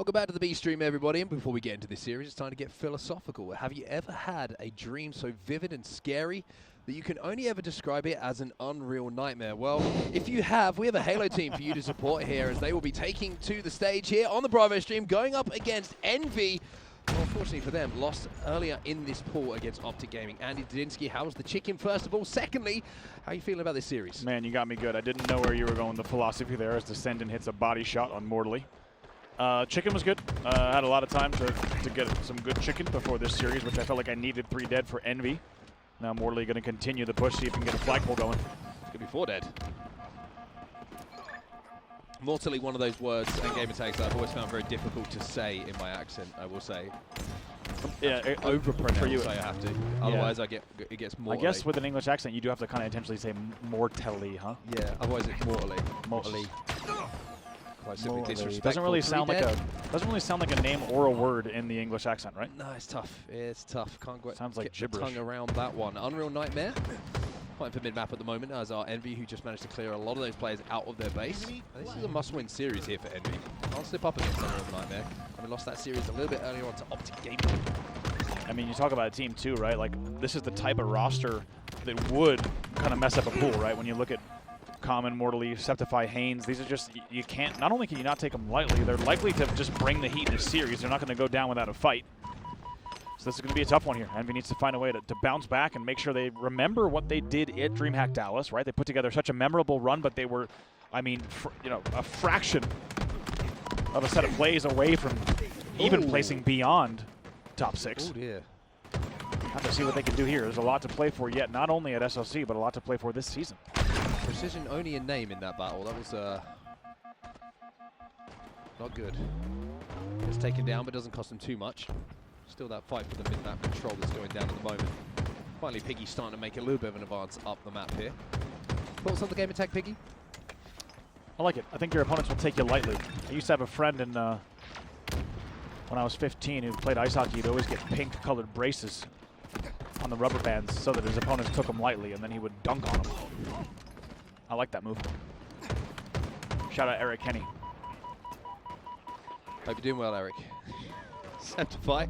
Welcome back to the B stream, everybody. And before we get into this series, it's time to get philosophical. Have you ever had a dream so vivid and scary that you can only ever describe it as an unreal nightmare? Well, if you have, we have a Halo team for you to support here, as they will be taking to the stage here on the Bravo stream, going up against Envy. Well, unfortunately for them, lost earlier in this pool against Optic Gaming. Andy Dudinsky, how's the chicken, first of all? Secondly, how are you feeling about this series? Man, you got me good. I didn't know where you were going with the philosophy there, as DSCENDANT hits a body shot on Mortally. Chicken was good. I had a lot of time to get some good chicken before this series, which I felt like I needed 3 dead for Envy. Now Mortally going to continue the push, see if he can get a flagpole going. It's going to be 4 dead. Mortally, one of those words and game attacks that I've always found very difficult to say in my accent, I will say. Yeah, overpronounce for you. I have to. Otherwise, it gets Mortally. I guess with an English accent, you do have to kind of intentionally say Mortally, huh? Yeah, otherwise it's Mortally. Mortally. Quite simply disrespectful. Doesn't really sound like a name or a word in the English accent, right? No, it's tough. It's tough. Can't Sounds like get gibberish. the tongue around that one. Unreal Nightmare. Fighting for mid-map at the moment, as our Envy, who just managed to clear a lot of those players out of their base. And this is a must-win series here for Envy. Can't slip up against Unreal Nightmare. Having lost that series a little bit earlier on to Optic Gaming. I mean, you talk about a team too, right? Like, this is the type of roster that would kind of mess up a pool, right? When you look at Common, Mortally, Sceptify, Haines, these are just, you can't, not only can you not take them lightly, they're likely to just bring the heat in a series. They're not going to go down without a fight. So this is going to be a tough one here. Envy needs to find a way to bounce back and make sure they remember what they did at DreamHack Dallas, right? They put together such a memorable run, but they were, I mean, a fraction of a set of plays away from even placing beyond top 6. Oh dear. Have to see what they can do here. There's a lot to play for yet, not only at SLC, but a lot to play for this season. Precision only in name in that battle. That was not good. It's taken down, but doesn't cost him too much. Still that fight for the mid-map control that's going down at the moment. Finally, Piggy starting to make a little bit of an advance up the map here. Thoughts on the game attack, Piggy? I like it. I think your opponents will take you lightly. I used to have a friend in when I was 15 who played ice hockey. He'd always get pink-colored braces on the rubber bands so that his opponents took him lightly, and then he would dunk on them. I like that move. Shout out Eric Kenny. Hope you're doing well, Eric. Sceptify.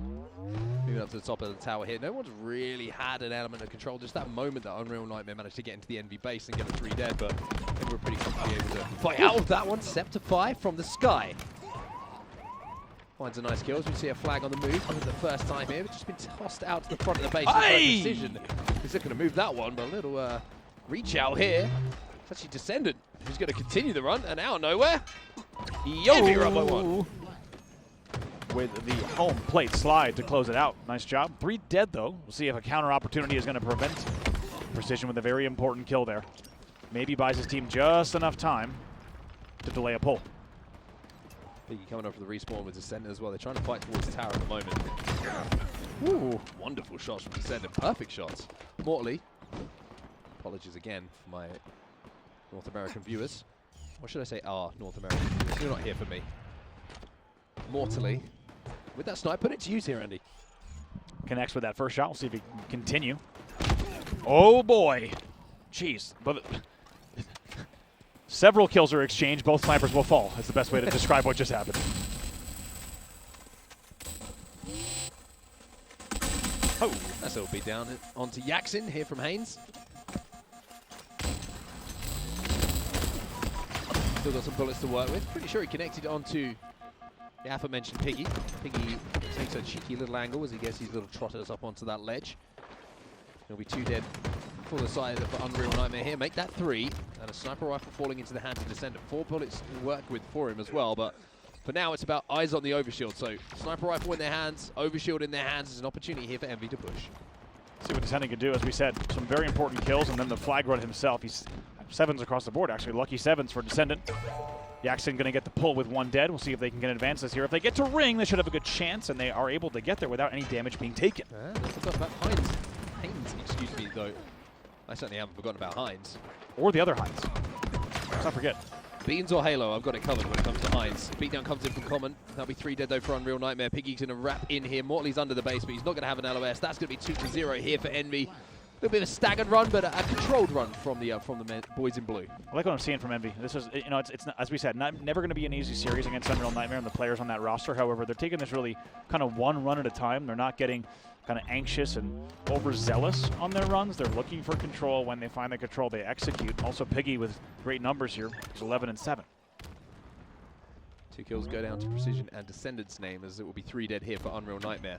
Moving up to the top of the tower here. No one's really had an element of control. Just that moment that Unreal Nightmare managed to get into the Envy base and get a 3 dead, but I think we're pretty comfortably able to fight out of that one. Sceptify from the sky. Finds a nice kill. As we see a flag on the move for the first time here. It's just been tossed out to the front of the base. Hey! Precision. He's looking to move that one, but a little reach out here. It's actually DSCENDANT who's going to continue the run, and out of nowhere, Envy are up by 1. With the home plate slide to close it out. Nice job. 3 dead, though. We'll see if a counter opportunity is going to prevent Precision with a very important kill there. Maybe buys his team just enough time to delay a pull. Piggy coming up for the respawn with DSCENDANT as well. They're trying to fight towards the tower at the moment. Ooh, wonderful shots from DSCENDANT. Perfect shots. Mortally. Apologies again for my North American viewers. Or should I say North American viewers? You're not here for me. Mortally. With that snipe, put it to use here, Andy. Connects with that first shot. We'll see if he can continue. Oh, boy. Jeez. But several kills are exchanged. Both snipers will fall. That's the best way to describe what just happened. Oh, that's a beat down onto Yakzn here from Haines. Still got some bullets to work with. Pretty sure he connected onto the aforementioned Piggy. Piggy takes a cheeky little angle as he gets these little trotters up onto that ledge. There'll be 2 dead for the side of Unreal Nightmare here. Make that 3. And a sniper rifle falling into the hands of DSCENDANT. 4 bullets to work with for him as well. But for now, it's about eyes on the overshield. So sniper rifle in their hands, overshield in their hands is an opportunity here for Envy to push. See what DSCENDANT can do. As we said, some very important kills, and then the flag run himself. He's 7s across the board, actually. Lucky 7s for DSCENDANT. Yakzn going to get the pull with 1 dead. We'll see if they can get advances here. If they get to ring, they should have a good chance, and they are able to get there without any damage being taken. I forgot about Haines. Haines, excuse me, though. I certainly haven't forgotten about Haines. Or the other Haines. Let's not forget. Beans or Halo, I've got it covered when it comes to Haines. Beatdown comes in from Common. That'll be 3 dead, though, for Unreal Nightmare. Piggy's going to wrap in here. Mortally under the base, but he's not going to have an LOS. That's going to be 2-0 here for Envy. little bit of a staggered run, but a controlled run from the boys in blue. I like what I'm seeing from Envy. This is, you know, it's not, as we said, never going to be an easy series against Unreal Nightmare and the players on that roster. However, they're taking this really kind of one run at a time. They're not getting kind of anxious and overzealous on their runs. They're looking for control. When they find the control, they execute. Also, Piggy with great numbers here. He's 11 and 7. 2 kills go down to Precision and Descendant's name, as it will be 3 dead here for Unreal Nightmare.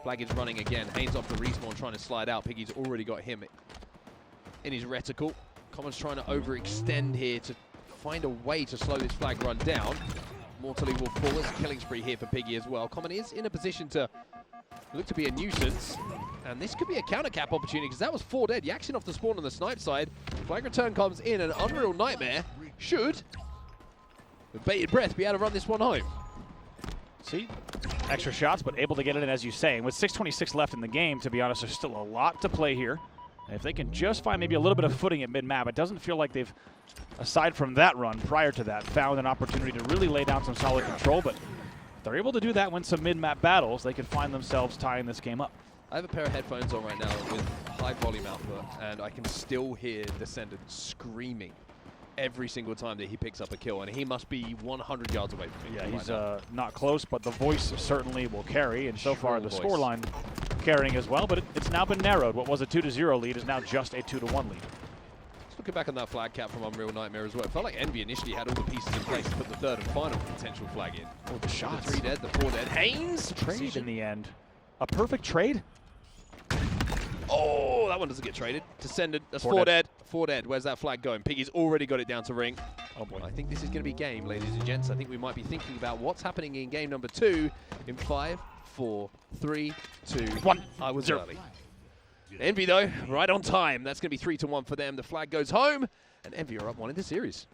Flag is running again. Haines off the respawn, trying to slide out. Piggy's already got him in his reticle. Common's trying to overextend here to find a way to slow this flag run down. Mortally will fall. It's a killing spree here for Piggy as well. Common is in a position to look to be a nuisance. And this could be a counter cap opportunity, because that was 4 dead. Yakzn off the spawn on the snipe side. Flag return comes in, and Unreal Nightmare should, with bated breath, be able to run this one home. See, extra shots, but able to get it in, as you say. And with 6:26 left in the game, to be honest, there's still a lot to play here. And if they can just find maybe a little bit of footing at mid-map, it doesn't feel like they've, aside from that run prior to that, found an opportunity to really lay down some solid control. But if they're able to do that, win some mid-map battles, they can find themselves tying this game up. I have a pair of headphones on right now with high volume output, and I can still hear Descendant screaming every single time that he picks up a kill, and he must be 100 yards away from me. Yeah, he's not close, but the voice certainly will carry, and so far the scoreline carrying as well, but it's now been narrowed. What was a 2-0 lead is now just a 2-1 lead. Just looking back on that flag cap from Unreal Nightmare as well, it felt like Envy initially had all the pieces in place to put the third and final potential flag in. Oh, the shots. The 3 dead, the 4 dead. Haines! Trade in the end. A perfect trade? Oh, that one doesn't get traded. Descendant, that's 4 dead. 4 dead. Where's that flag going? Piggy's already got it down to ring. Oh boy. I think this is going to be game, ladies and gents. I think we might be thinking about what's happening in game number 2 in 5, 4, 3, 2, 1. I was early. Envy, though, right on time. That's going to be 3-1 for them. The flag goes home, and Envy are up 1 in the series.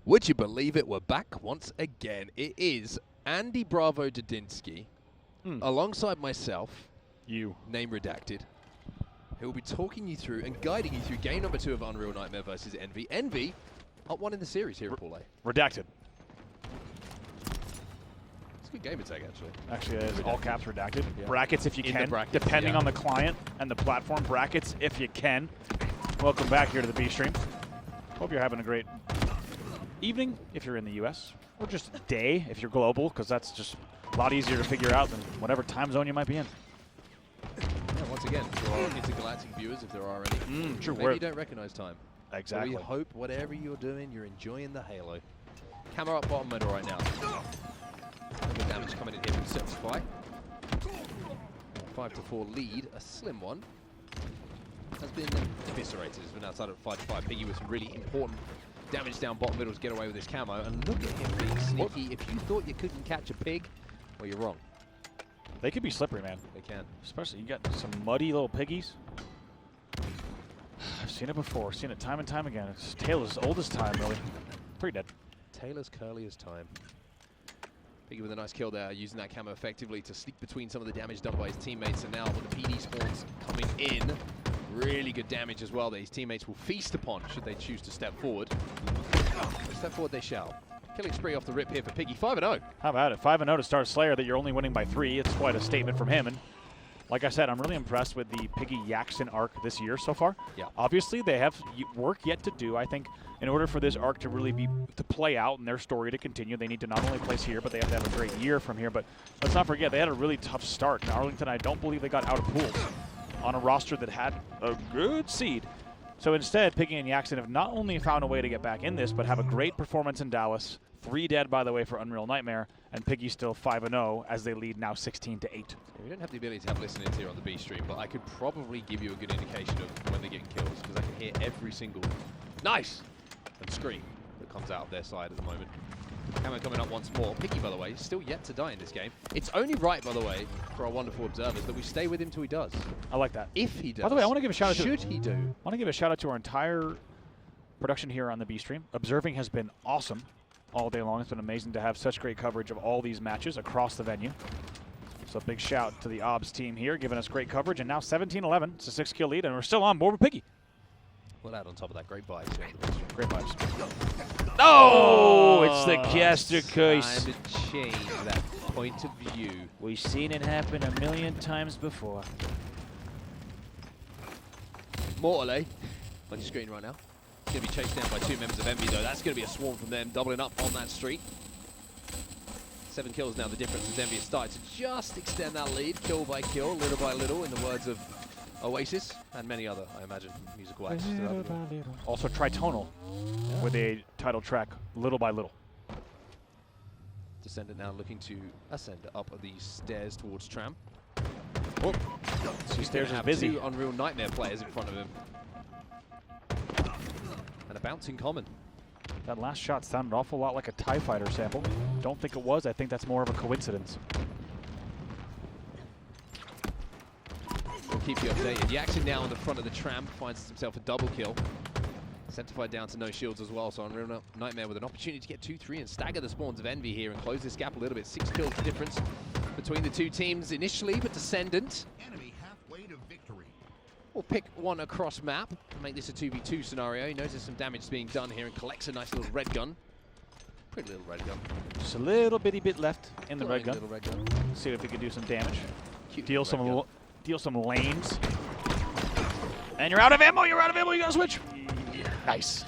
Would you believe it? We're back once again. It is Andy Bravo Dudinsky, alongside myself, name redacted, who will be talking you through and guiding you through game number 2 of Unreal Nightmare versus Envy. Envy up 1 in the series here at Paul A. Redacted. It's a good game attack, actually. Actually, it is all caps redacted. Yeah. Brackets if you can, brackets, depending on the client and the platform. Brackets if you can. Welcome back here to the B stream. Hope you're having a great evening if you're in the US, or just day if you're global, because that's just a lot easier to figure out than whatever time zone you might be in. Yeah, once again, for our intergalactic viewers, if there are any, True. maybe you don't recognize time. Exactly. So we hope whatever you're doing, you're enjoying the halo. Camera up bottom middle right now. Good damage coming in here from Sceptify. 5-4 lead, a slim one, has been eviscerated. It's been outside of 5-5. Piggy with some really important damage down bottom middle to get away with his camo. And look at him being sneaky. If you thought you couldn't catch a pig, well, you're wrong. They could be slippery, man. They can. Especially, you got some muddy little piggies. I've seen it before. Seen it time and time again. It's tale as old as time, really. Pretty dead. Tale as curly as time. Piggy with a nice kill there, using that camo effectively to sneak between some of the damage done by his teammates. And now with the PD spawns coming in, really good damage as well that his teammates will feast upon should they choose to step forward. Step forward they shall. Killing spree off the rip here for Piggy, 5-0. How about it? 5-0 to start Slayer, that you're only winning by 3. It's quite a statement from him. And like I said, I'm really impressed with the Piggy Yakzn arc this year so far. Yeah. Obviously, they have work yet to do. I think in order for this arc to really to play out and their story to continue, they need to not only place here, but they have to have a great year from here. But let's not forget, they had a really tough start. In Arlington, I don't believe they got out of pools on a roster that had a good seed. So instead, Piggy and Yakzn have not only found a way to get back in this, but have a great performance in Dallas. 3 dead, by the way, for Unreal Nightmare, and Piggy still 5-0 as they lead now 16-8. Yeah, we don't have the ability to have listeners here on the B stream, but I could probably give you a good indication of when they're getting kills, because I can hear every single nice and scream that comes out of their side at the moment. Camo coming up once more. Piggy, by the way, still yet to die in this game. It's only right, by the way, for our wonderful observers, that we stay with him till he does. I like that. If he does. By the way, I want to give a shout out should he do? I want to give a shout out to our entire production here on the B stream. Observing has been awesome all day long. It's been amazing to have such great coverage of all these matches across the venue. So big shout to the OBS team here, giving us great coverage. And now 17-11. It's a 6-kill lead, and we're still on board with Piggy. We'll add on top of that great vibes. Great vibes. Oh, it's the caster curse. Time to change that point of view. We've seen it happen a million times before. Mortally on your screen right now. It's going to be chased down by 2 members of Envy, though. That's going to be a swarm from them, doubling up on that streak. 7 kills now. The difference is Envy has started to just extend that lead, kill by kill, little by little, in the words of Oasis and many other, I imagine, musical acts. Also tritonal, with a title track, Little by Little. Descendant now looking to ascend up the stairs towards Tram. Oh, see, stairs is busy. 2 Unreal Nightmare players in front of him. And a bouncing common. That last shot sounded an awful lot like a TIE Fighter sample. Don't think it was. I think that's more of a coincidence. We'll keep you updated. Yakzn now on the front of the Tram finds himself a double kill. Sceptify down to no shields as well, so Unreal Nightmare with an opportunity to get 2-3 and stagger the spawns of Envy here and close this gap a little bit. 6 kills the difference between the 2 teams initially, but Descendant Enemy halfway to victory. will pick one across map and make this a 2v2 scenario. He notices some damage being done here and collects a nice little red gun. Pretty little red gun. Just a little bitty bit left in the red gun. Little red gun. See if we can do some damage. Cute Deal little some lanes. And you're out of ammo, you gotta switch. Nice.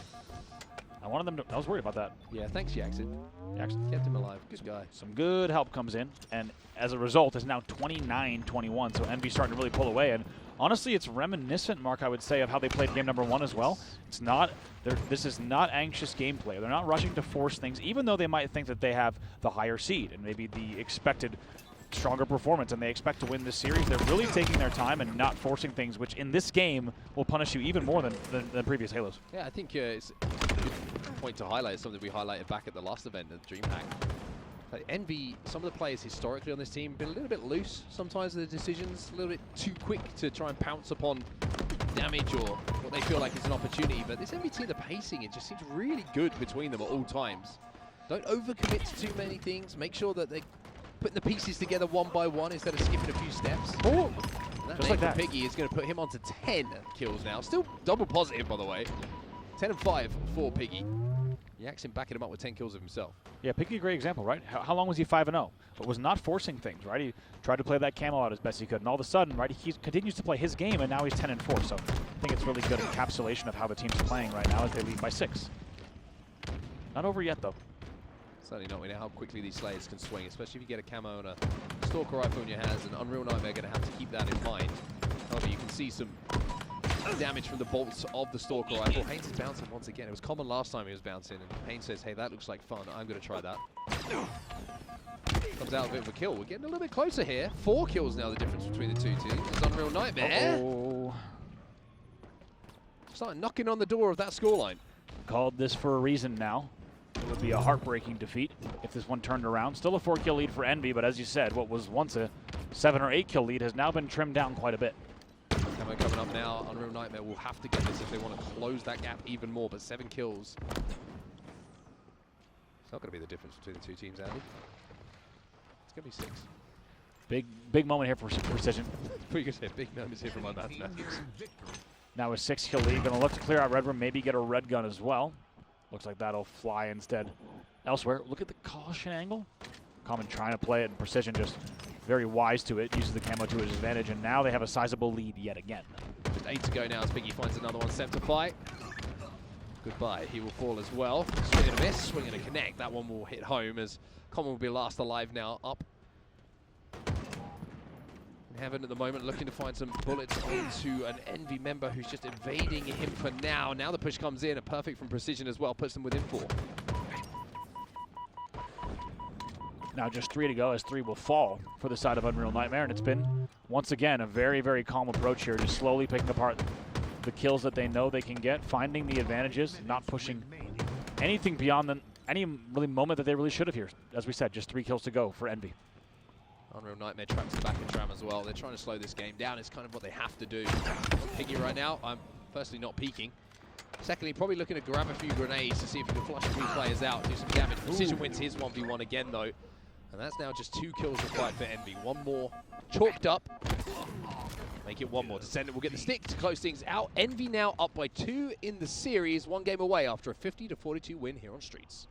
I wanted them to, I was worried about that. Yeah, thanks Yakzn. Yakzn Kept him alive, good guy. Some good help comes in, and as a result, it's now 29-21, so Envy starting to really pull away. And honestly, it's reminiscent, Mark, I would say, of how they played game number 1 as well. It's not, this is not anxious gameplay. They're not rushing to force things, even though they might think that they have the higher seed and maybe the expected stronger performance, and they expect to win this series. They're really taking their time and not forcing things, which in this game will punish you even more than previous Halos. Yeah, I think it's a good point to highlight, something we highlighted back at the last event at DreamHack. Like Envy, some of the players historically on this team have been a little bit loose sometimes with the decisions, a little bit too quick to try and pounce upon damage or what they feel like is an opportunity. But this Envy team, the pacing, it just seems really good between them at all times. Don't overcommit to too many things. Make sure that they're putting the pieces together one by one instead of skipping a few steps. Oh, Just like that. Piggy is going to put him onto 10 kills now. Still double positive, by the way. 10 and 5 for Piggy. Yakzn backing him up with 10 kills of himself. Yeah, Piggy, a great example, right? How long was he 5-0? But was not forcing things, right? He tried to play that camo out as best he could, and all of a sudden, right, he continues to play his game, and now he's 10 and 4. So I think it's really good encapsulation of how the team's playing right now as they lead by 6. Not over yet, though. Certainly not. We know how quickly these Slayers can swing, especially if you get a camo and a Stalker rifle in your hands, and Unreal Nightmare are going to have to keep that in mind. However, you can see some damage from the bolts of the Stalker rifle. Haines is bouncing once again. It was common last time he was bouncing, and Haines says, hey, that looks like fun. I'm going to try that. Comes out a bit of a kill. We're getting a little bit closer here. 4 kills now, the difference between the 2 teams. It's Unreal Nightmare. Uh-oh. Starting knocking on the door of that scoreline. Called this for a reason now. It would be a heartbreaking defeat if this one turned around. Still a 4-kill lead for Envy, but as you said, what was once a 7 or 8-kill lead has now been trimmed down quite a bit. Camo coming up now. Unreal Nightmare will have to get this if they want to close that gap even more, but 7 kills. It's not going to be the difference between the 2 teams, Andy. It's going to be 6. Big moment here for Precision. Pretty good hit. Big numbers here from my mathematics. Now a 6-kill lead. Going to look to clear out Red Room, maybe get a red gun as well. Looks like that'll fly instead elsewhere. Look at the caution angle. Common trying to play it, and Precision just very wise to it, uses the camo to his advantage, and now they have a sizable lead yet again. Just 8 to go now as Piggy finds another one. Sceptify. Goodbye. He will fall as well. Swing and a miss, swing and a connect. That one will hit home as Common will be last alive now, up in heaven at the moment, looking to find some bullets onto an Envy member who's just evading him for now. Now the push comes in, a perfect from Precision as well, puts them within 4. Now just 3 to go as 3 will fall for the side of Unreal Nightmare, and it's been, once again, a very, very calm approach here, just slowly picking apart the kills that they know they can get, finding the advantages, not pushing anything beyond any really moment that they really should have here. As we said, just 3 kills to go for Envy. Unreal Nightmare traps the back of Tram as well. They're trying to slow this game down. It's kind of what they have to do. Piggy right now, I'm firstly not peeking. Secondly, probably looking to grab a few grenades to see if he can flush a few players out, do some damage. Precision wins his 1v1 again though. And that's now just 2 kills required for Envy. One more chalked up. Make it one more. Descendant will get the stick to close things out. Envy now up by 2 in the series. 1 game away after a 50-42 win here on Streets.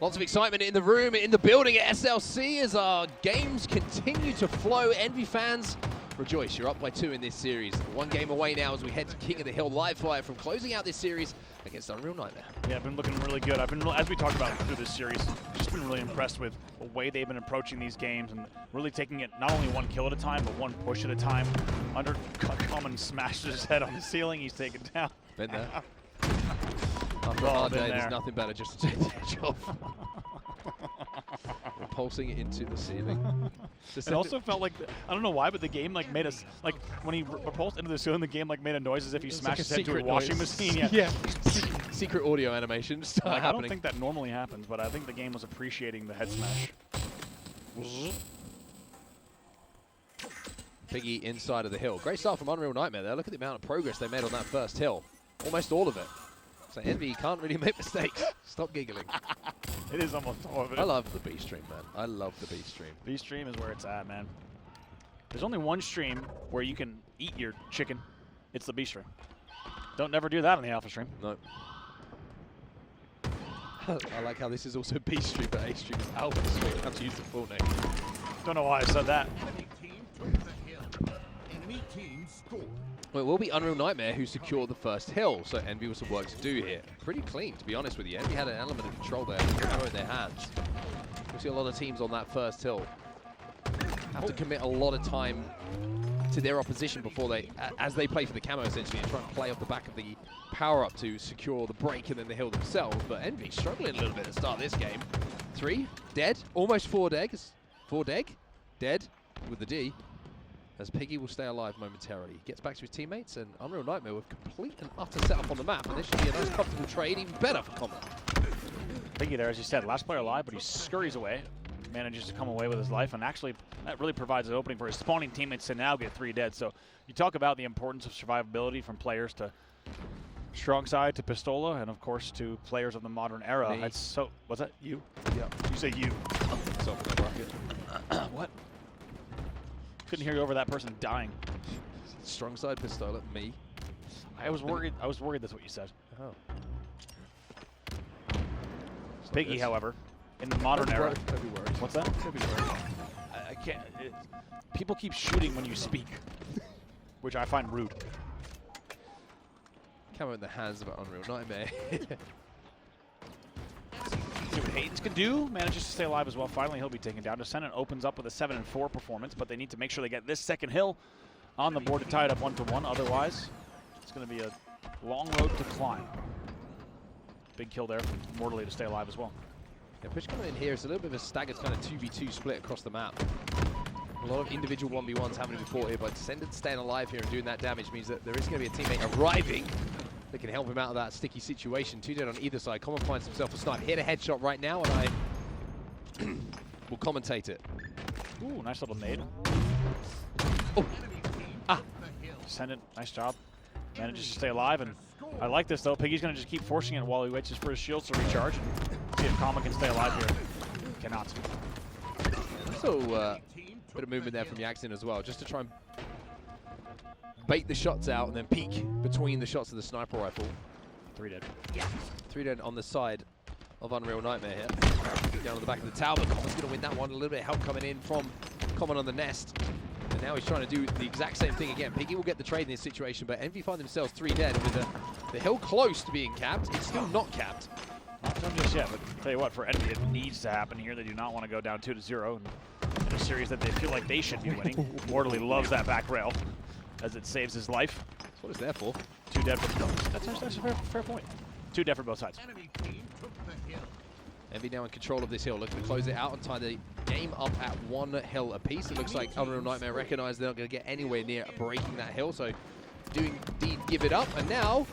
Lots of excitement in the room, in the building at SLC as our games continue to flow. Envy fans, rejoice, you're up by 2 in this series. 1 game away now as we head to King of the Hill live fire from closing out this series against Unreal Nightmare. Yeah, I've been looking really good. I've been, as we talked about through this series, just been really impressed with the way they've been approaching these games and really taking it not only 1 kill at a time, but 1 push at a time. Common smashed his head on the ceiling, he's taken down. Been there. After a hard day, there's nothing better just to take the edge off. Repulsing into the ceiling. It also felt like, I don't know why, but the game like made us, like when he repulsed into the ceiling, the game like made a noise as if he smashed his head into a washing machine. Yeah. Secret audio animation just like, happening. I don't think that normally happens, but I think the game was appreciating the head smash. Piggy inside of the hill. Great start from Unreal Nightmare there. Look at the amount of progress they made on that first hill. Almost all of it. So Envy can't really make mistakes. Stop giggling. It is almost all of it. I love the B stream, man. I love the B stream. B stream is where it's at, man. There's only one stream where you can eat your chicken. It's the B stream. Don't never do that on the Alpha stream. No. I like how this is also B stream, but A stream is Alpha stream. I have to use the full name. Don't know why I said that. Enemy team scored. Well, it will be Unreal Nightmare who secured the first hill, so Envy was some work to do here. Pretty clean, to be honest with you. Envy had an element of control there in their hands. We'll see a lot of teams on that first hill have to commit a lot of time to their opposition before they, as they play for the camo essentially, and try and play off the back of the power-up to secure the break and then the hill themselves. But Envy struggling a little bit to start this game. 3, dead, almost 4 deg. 4 deg, dead with the D. As Piggy will stay alive momentarily. He gets back to his teammates, and Unreal Nightmare with complete and utter setup on the map. And this should be a nice comfortable trade, even better for Common. Piggy there, as you said, last player alive, but he scurries away, manages to come away with his life, and actually that really provides an opening for his spawning teammates to now get 3 dead. So you talk about the importance of survivability from players to strong side to Pistola, and of course to players of the modern era. Me. That's so, was that you? Yeah. You say you. What? Couldn't hear you over that person dying. Strong side pistol at me. I was worried that's what you said. Oh. Piggy, however, in the modern era. Don't be worried. What's that? Don't be worried. I can't. People keep shooting when you speak, which I find rude. Camo in the hands of an Unreal Nightmare. See what Haines can do. Manages to stay alive as well. Finally, he'll be taken down. Descendant opens up with a 7-4 performance, but they need to make sure they get this second hill on the board to tie it up 1-1. Otherwise, it's going to be a long road to climb. Big kill there from Mortally to stay alive as well. Yeah, push coming in here is a little bit of a staggered kind of 2v2 split across the map. A lot of individual 1v1s having to be fought here, but Descendant staying alive here and doing that damage means that there is going to be a teammate arriving that can help him out of that sticky situation. 2 dead on either side. Common finds himself a snipe. Hit a headshot right now, and I will commentate it. Ooh, nice little nade. Oh. Ah. Descendant, nice job. Manages to stay alive, and I like this though. Piggy's going to just keep forcing it while he waits for his shields to recharge and see if Common can stay alive here. Cannot. So, bit of movement there from Yakzn as well, just to try and bait the shots out and then peek between the shots of the sniper rifle. 3 dead. 3 dead on the side of Unreal Nightmare here. Down on the back of the tower, but Common's going to win that one. A little bit of help coming in from Common on the nest. And now he's trying to do the exact same thing again. Piggy will get the trade in this situation, but Envy find themselves 3 dead with the hill close to being capped. It's still not capped. Not done just yet, but tell you what, for Envy, it needs to happen here. They do not want to go down 2-0 in a series that they feel like they should be winning. Mortally loves that back rail as it saves his life. That's what it's there for. 2 dead for both. That's a fair point. 2 dead for both sides. Enemy team took the hill. Envy now in control of this hill, looking to close it out and tie the game up at 1 hill apiece. It looks like Unreal Nightmare recognize they're not going to get anywhere near breaking that hill, so do indeed give it up. And now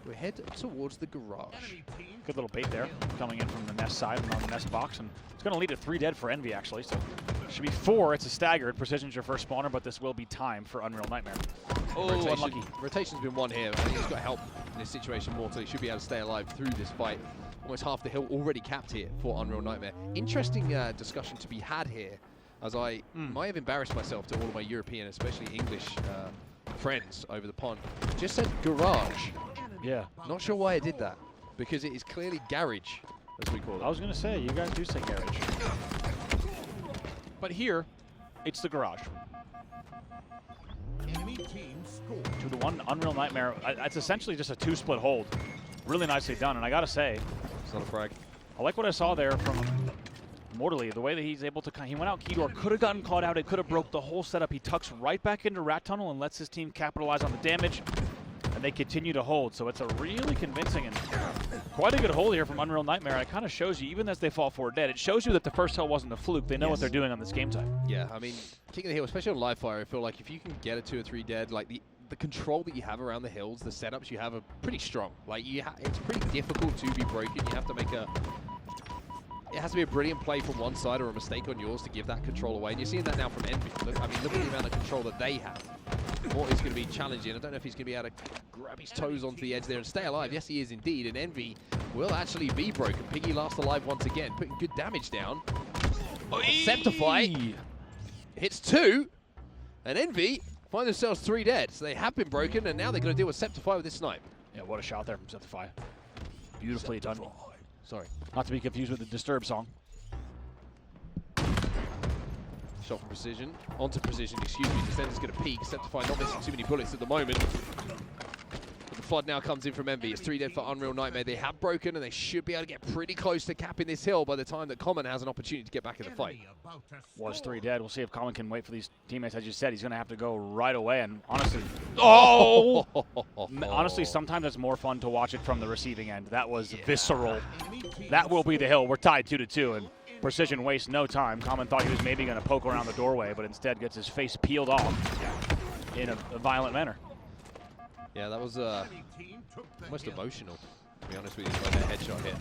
We head towards the garage. Good little bait there, coming in from the nest side and on the nest box, and it's going to lead to 3 dead for Envy, actually. So should be 4. It's a staggered. Precision's your first spawner, but this will be time for Unreal Nightmare. Oh, unlucky. Rotation's been won here. I think he's got help in this situation more, so he should be able to stay alive through this fight. Almost half the hill already capped here for Unreal Nightmare. Interesting discussion to be had here, as I might have embarrassed myself to all of my European, especially English friends over the pond. Just said garage. Yeah. Not sure why I did that, because it is clearly garage, as we call it. I was going to say, you guys do say garage. But here, it's the garage. Enemy team scored. 2-1, Unreal Nightmare. It's essentially just a 2-split hold. Really nicely done, and I got to say, It's not a frag. I like what I saw there from Mortally, the way that he's able to, he went out key door, could have gotten caught out, it could have broke the whole setup. He tucks right back into Rat Tunnel and lets his team capitalize on the damage, and they continue to hold. So it's a really convincing and quite a good hold here from Unreal Nightmare. It kind of shows you, even as they fall 4 dead, it shows you that the first hill wasn't a fluke. They know what they're doing on this game time. Yeah, I mean, King of the Hill, especially on live fire, I feel like if you can get a 2 or 3 dead, like the control that you have around the hills, the setups you have are pretty strong. Like it's pretty difficult to be broken. You have to make it has to be a brilliant play from one side or a mistake on yours to give that control away. And you're seeing that now from Envy. Look at the amount of control that they have. Morty's going to be challenging. I don't know if he's going to be able to grab his toes onto the edge there and stay alive. Yes, he is indeed. And Envy will actually be broken. Piggy last alive once again, putting good damage down. Sceptify hits 2, and Envy find themselves 3 dead. So they have been broken, and now they're going to deal with Sceptify with this snipe. Yeah, what a shot there from Sceptify. Beautifully done. Sorry. Not to be confused with the Disturb song. Shot from Precision. Onto Precision, excuse me. Descender's going to peek. Sceptify not missing too many bullets at the moment. But the flood now comes in from Envy. It's 3 dead for Unreal Nightmare. They have broken, and they should be able to get pretty close to capping this hill by the time that Common has an opportunity to get back in the fight. Was 3 dead. We'll see if Common can wait for these teammates. As you said, he's going to have to go right away. And honestly, honestly, sometimes it's more fun to watch it from the receiving end. That was visceral. That will be the hill. We're tied 2-2, and Precision wastes no time. Common thought he was maybe going to poke around the doorway, but instead gets his face peeled off in a violent manner. Yeah, that was almost emotional, to be honest with you, by that headshot hit.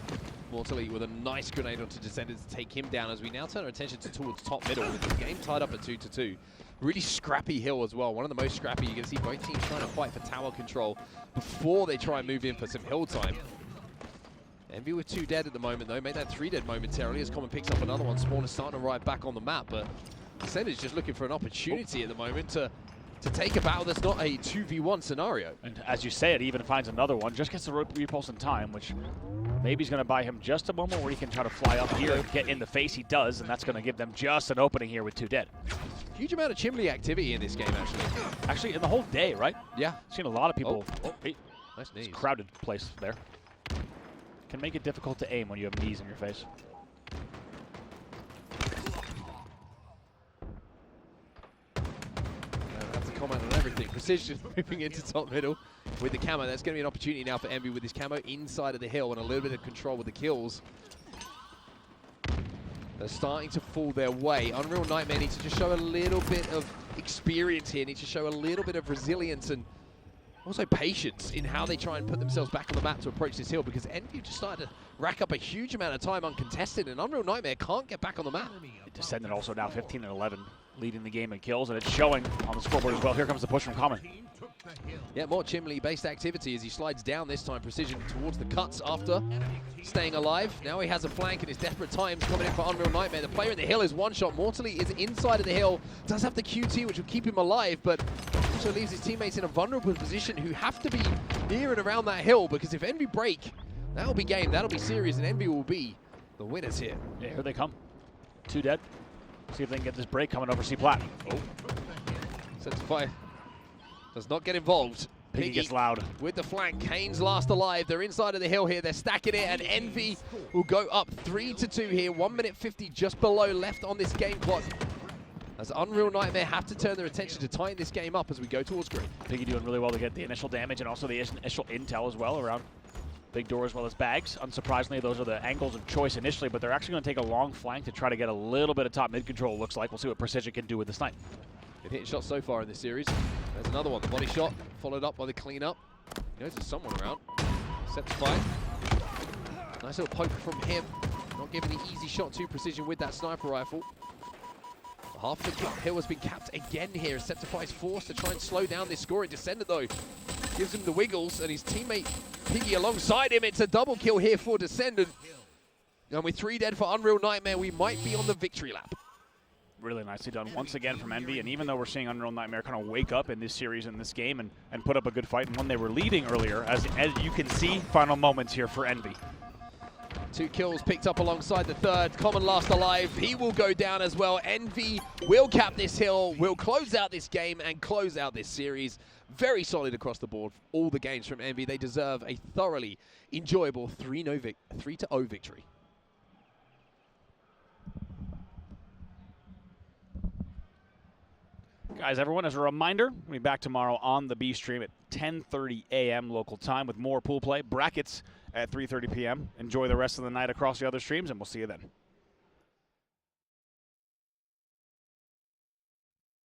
Mortally with a nice grenade onto Descendant to take him down as we now turn our attention towards top middle. With the game tied up at 2-2. Really scrappy hill as well. One of the most scrappy. You can see both teams trying to fight for tower control before they try and move in for some hill time. Envy with 2 dead at the moment, though. Made that 3 dead momentarily as Common picks up another one. Spawn is starting to ride back on the map, but Descendant's just looking for an opportunity at the moment to take a battle that's not a 2v1 scenario. And as you say, it even finds another one, just gets the repulse in time, which maybe is going to buy him just a moment where he can try to fly up here and get in the face. He does, and that's going to give them just an opening here with 2 dead. Huge amount of chimney activity in this game, actually. Actually, in the whole day, right? Yeah. Seen a lot of people. Hey, nice knees. it's a crowded place there. Can make it difficult to aim when you have knees in your face. Comment on everything. Precision moving into top middle with the camo. That's going to be an opportunity now for Envy with his camo inside of the hill and a little bit of control with the kills. They're starting to fall their way. Unreal Nightmare needs to just show a little bit of experience here. Needs to show a little bit of resilience and also patience in how they try and put themselves back on the map to approach this hill, because Envy just started to rack up a huge amount of time uncontested, and Unreal Nightmare can't get back on the map. Descendant also now 15-11, leading the game in kills, and it's showing on the scoreboard as well. Here comes the push from Common. Yeah, more Chimley-based activity as he slides down this time. Precision towards the cuts after staying alive. Now he has a flank in his desperate times coming in for Unreal Nightmare. The player in the hill is one shot. Mortally is inside of the hill. Does have the QT, which will keep him alive, but also leaves his teammates in a vulnerable position who have to be near and around that hill, because if Envy break, that'll be game. That'll be serious, and Envy will be the winners here. Yeah, here they come. 2 dead. See if they can get this break coming over C-Plat. Sceptify does not get involved. Piggy gets loud. With the flank, Haines last alive. They're inside of the hill here. They're stacking it, and Envy will go up 3-2 here. 1 minute 50 just below left on this game clock, as Unreal Nightmare have to turn their attention to tying this game up as we go towards green. Piggy doing really well to get the initial damage and also the initial intel as well around big door as well as bags. Unsurprisingly, those are the angles of choice initially, but they're actually going to take a long flank to try to get a little bit of top mid control, looks like. We'll see what Precision can do with the snipe. They've hit shots so far in this series. There's another one. The body shot followed up by the cleanup. He knows there's someone around. Sceptify. Nice little poke from him. Not giving the easy shot to precision with that sniper rifle. Half the hill has been capped again here. Sceptify is forced to try and slow down this scoring. Descendant, though, gives him the wiggles, and his teammate Piggy alongside him. It's a double kill here for Descendant. And with 3 dead for Unreal Nightmare, we might be on the victory lap. Really nicely done once again from Envy, and even though we're seeing Unreal Nightmare kind of wake up in this series, in this game, and put up a good fight, and when they were leading earlier, as you can see, final moments here for Envy. 2 kills picked up alongside the third. Common last alive. He will go down as well. Envy will cap this hill, will close out this game and close out this series. Very solid across the board. All the games from Envy. They deserve a thoroughly enjoyable 3-0 victory. Guys, everyone, as a reminder, we'll be back tomorrow on the B stream at 10:30 a.m. local time with more pool play. Brackets at 3:30 p.m. Enjoy the rest of the night across the other streams, and we'll see you then.